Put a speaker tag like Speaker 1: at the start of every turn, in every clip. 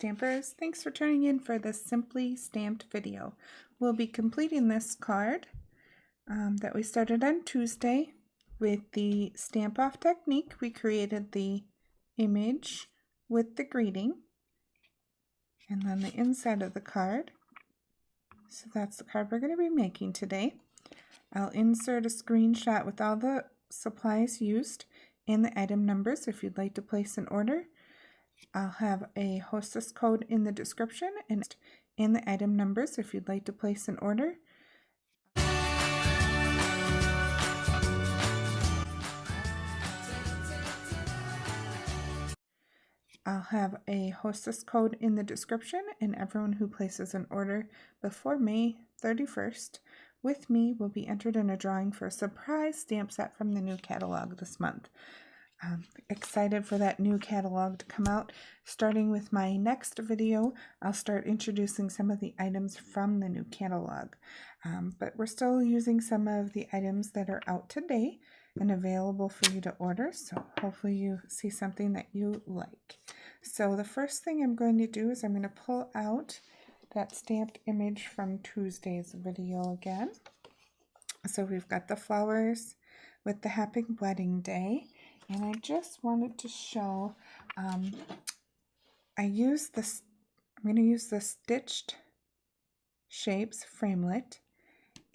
Speaker 1: Stampers, thanks for tuning in for this Simply Stamped video. We'll be completing this card that we started on Tuesday with the stamp off technique. We created the image with the greeting and then the inside of the card. So that's the card we're going to be making today. I'll insert a screenshot with all the supplies used and the item numbers if you'd like to place an order. I'll have a Hostess code in the description and the item numbers if you'd like to place an order. I'll have a Hostess code in the description, and everyone who places an order before May 31st with me will be entered in a drawing for a surprise stamp set from the new catalog this month. Excited for that new catalog to come out. Starting with my next video, I'll start introducing some of the items from the new catalog. But we're still using some of the items that are out today and available for you to order, so hopefully you see something that you like. So the first thing I'm going to do is I'm going to pull out that stamped image from Tuesday's video again. So we've got the flowers with the happy wedding day. And I just wanted to show, I'm going to use the stitched shapes framelit,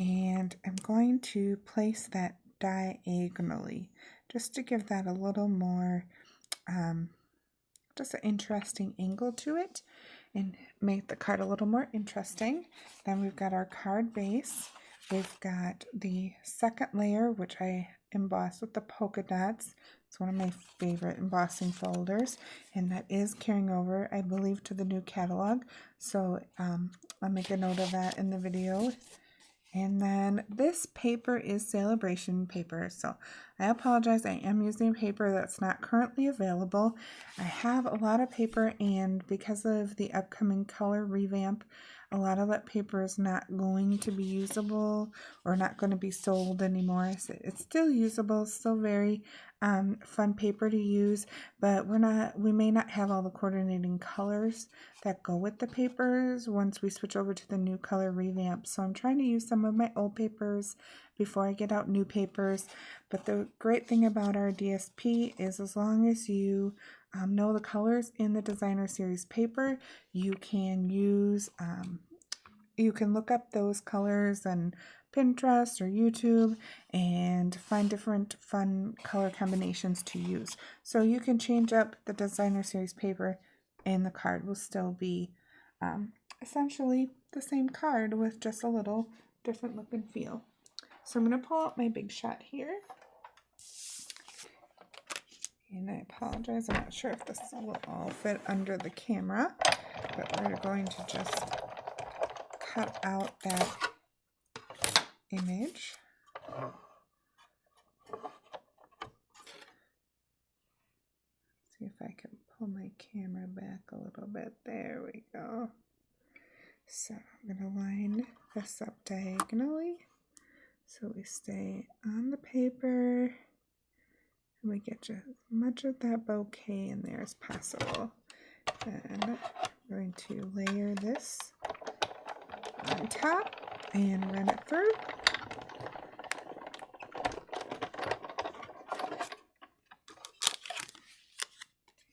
Speaker 1: and I'm going to place that diagonally just to give that a little more, just an interesting angle to it and make the card a little more interesting. Then we've got our card base. We've got the second layer, which I embossed with the polka dots. It's one of my favorite embossing folders, and that is carrying over, I believe, to the new catalog. So I'll make a note of that in the video. And then this paper is celebration paper. So I apologize, I am using paper that's not currently available. I have a lot of paper, and because of the upcoming color revamp, a lot of that paper is not going to be usable or not going to be sold anymore. So it's still usable, still very fun paper to use, but we may not have all the coordinating colors that go with the papers once we switch over to the new color revamp. So I'm trying to use some of my old papers before I get out new papers. But the great thing about our DSP is as long as you know the colors in the designer series paper, you can use you can look up those colors on Pinterest or YouTube and find different fun color combinations to use. So you can change up the designer series paper and the card will still be essentially the same card with just a little different look and feel. So I'm going to pull out my Big Shot here. And I apologize, I'm not sure if this will all fit under the camera, but we're going to just cut out that image. See if I can pull my camera back a little bit. There we go. So I'm going to line this up diagonally so we stay on the paper. And we get just as much of that bouquet in there as possible. And I'm going to layer this on top and run it through.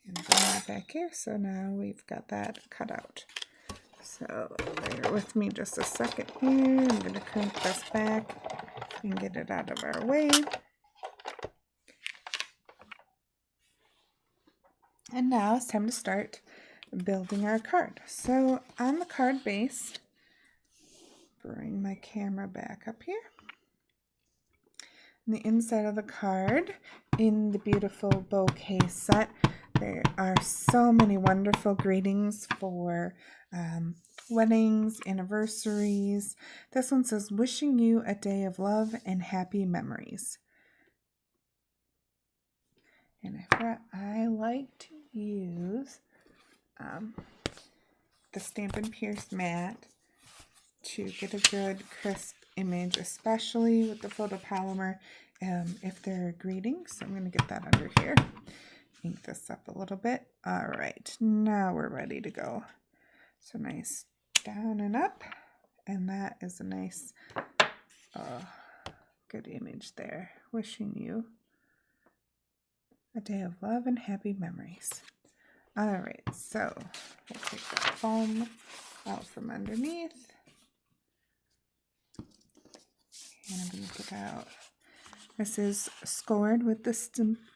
Speaker 1: And bring that back here. So now we've got that cut out. So bear with me just a second here. I'm going to crank this back and get it out of our way. And now it's time to start building our card. So on the card base, bring my camera back up here. On the inside of the card, in the beautiful bouquet set, there are so many wonderful greetings for weddings, anniversaries. This one says, wishing you a day of love and happy memories. And I like to use the Stampin' Pierce mat to get a good crisp image, especially with the photopolymer if there are greetings. So I'm going to get that under here. ink this up a little bit. All right, now we're ready to go. So nice down and up, and that is a nice, good image there. Wishing you a day of love and happy memories. All right, so we'll take that foam out from underneath, and I'm going to get out. This is scored with the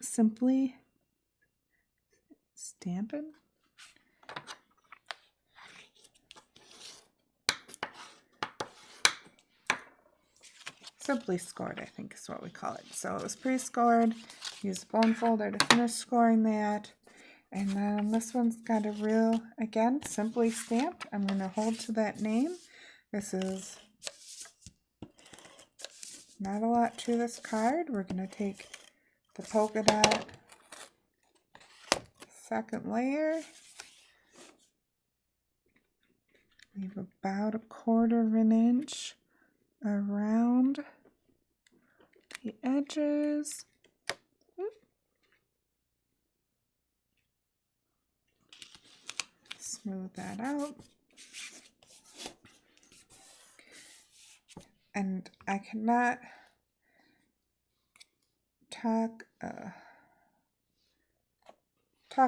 Speaker 1: Simply Stampin'. Simply scored, I think is what we call it. So it was pre-scored. Use a bone folder to finish scoring that. And then this one's got a real, again, simply stamped. I'm going to hold to that name. This is not a lot to this card. We're going to take the polka dot second layer. Leave about 1/4 of an inch around the edges. Smooth that out. And I cannot talk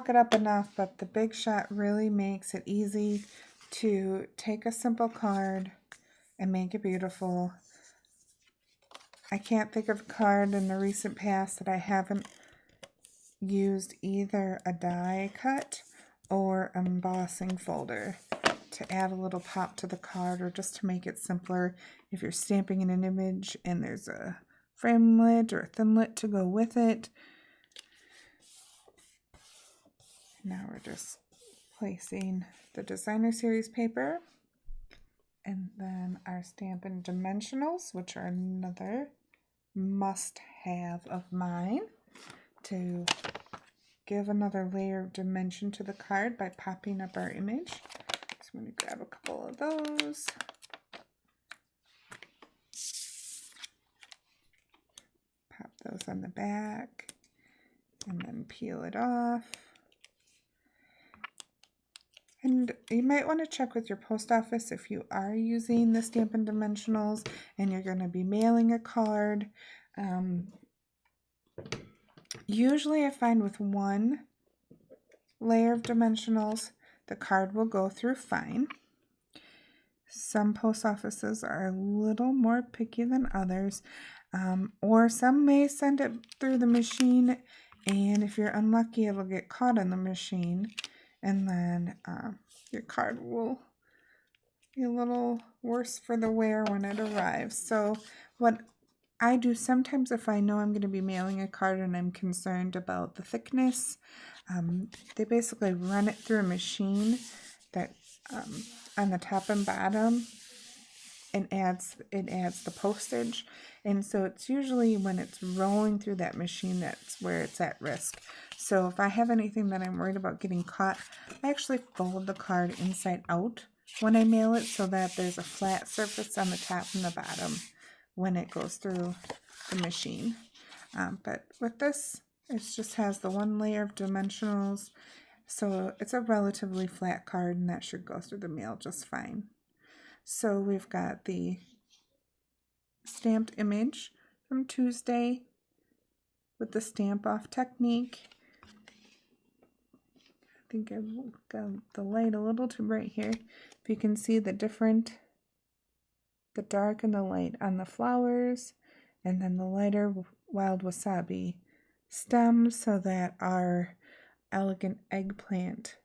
Speaker 1: it up enough, but the Big Shot really makes it easy to take a simple card and make it beautiful. I can't think of a card in the recent past that I haven't used either a die cut or embossing folder to add a little pop to the card, or just to make it simpler if you're stamping in an image and there's a framelit or a thinlet to go with it. Now we're just placing the Designer Series paper, and then our Stampin' Dimensionals, which are another must-have of mine to give another layer of dimension to the card by popping up our image. So I'm going to grab a couple of those. Pop those on the back and then peel it off. And you might want to check with your post office if you are using the Stampin' Dimensionals and you're going to be mailing a card. Usually I find with one layer of dimensionals, the card will go through fine. Some post offices are a little more picky than others, or some may send it through the machine, and if you're unlucky, it'll get caught in the machine, and then your card will be a little worse for the wear when it arrives. So what I do sometimes, if I know I'm going to be mailing a card and I'm concerned about the thickness, they basically run it through a machine that on the top and bottom, and it adds the postage. And so it's usually when it's rolling through that machine that's where it's at risk. So if I have anything that I'm worried about getting caught, I actually fold the card inside out when I mail it so that there's a flat surface on the top and the bottom when it goes through the machine. But with this, it just has the one layer of dimensionals, so it's a relatively flat card, and that should go through the mail just fine. So we've got the stamped image from Tuesday with the stamp off technique. I think I've got the light a little too bright here. If you can see the dark and the light on the flowers, and then the lighter wild wasabi stems, so that our elegant eggplant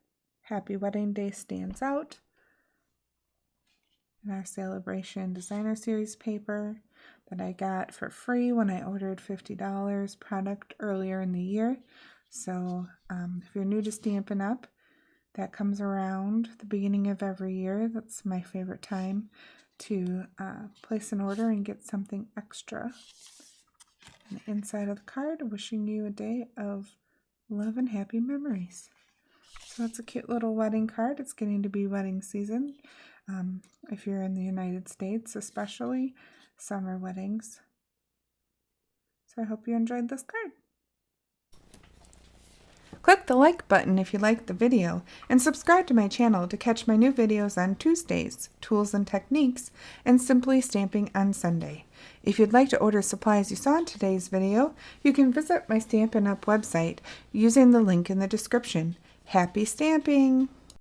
Speaker 1: Happy Wedding Day stands out. And our Celebration Designer Series paper that I got for free when I ordered $50 product earlier in the year. So if you're new to Stampin' Up, that comes around the beginning of every year. That's my favorite time to place an order and get something extra. And the inside of the card, wishing you a day of love and happy memories. So that's a cute little wedding card. It's getting to be wedding season. If you're in the United States, especially summer weddings. So I hope you enjoyed this card. Click the like button if you liked the video, and subscribe to my channel to catch my new videos on Tuesdays, Tools and Techniques, and Simply Stamping on Sunday. If you'd like to order supplies you saw in today's video, you can visit my Stampin' Up! Website using the link in the description. Happy stamping!